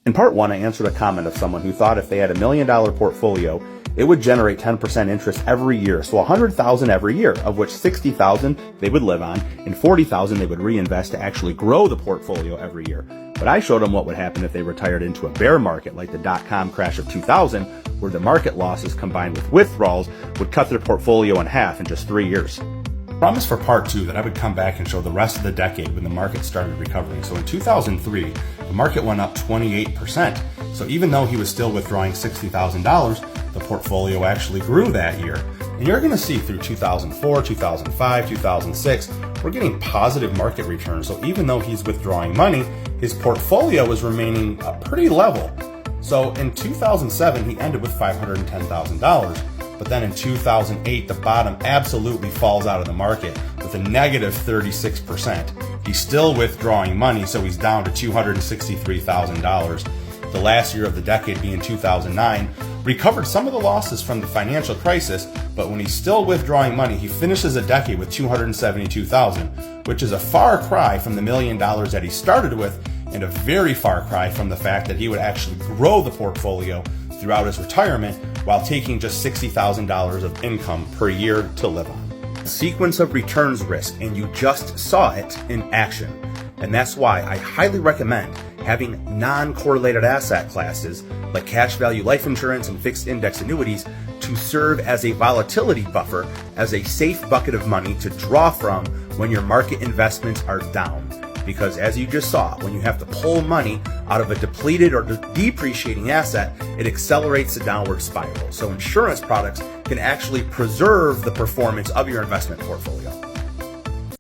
In part one, I answered a comment of someone who thought if they had $1 million portfolio, it would generate 10% interest every year. So $100,000 every year, of which $60,000 they would live on and $40,000 they would reinvest to actually grow the portfolio every year. But I showed them what would happen if they retired into a bear market like the dot-com crash of 2000, where the market losses combined with withdrawals would cut their portfolio in half in just 3 years. I promised for part two that I would come back and show the rest of the decade when the market started recovering. So in 2003, the market went up 28%. So even though he was still withdrawing $60,000, the portfolio actually grew that year. And you're going to see through 2004, 2005, 2006, we're getting positive market returns. So even though he's withdrawing money, his portfolio is remaining pretty level. So in 2007, he ended with $510,000. But then in 2008, the bottom absolutely falls out of the market with a negative 36%. He's still withdrawing money, so he's down to $263,000. The last year of the decade, being 2009, recovered some of the losses from the financial crisis, but when he's still withdrawing money, he finishes a decade with $272,000, which is a far cry from the $1 million that he started with, and a very far cry from the fact that he would actually grow the portfolio throughout his retirement while taking just $60,000 of income per year to live on. A sequence of returns risk, and you just saw it in action. And that's why I highly recommend having non-correlated asset classes like cash value life insurance and fixed index annuities to serve as a volatility buffer, as a safe bucket of money to draw from when your market investments are down. Because as you just saw, when you have to pull money out of a depleted or depreciating asset, it accelerates the downward spiral. So insurance products can actually preserve the performance of your investment portfolio.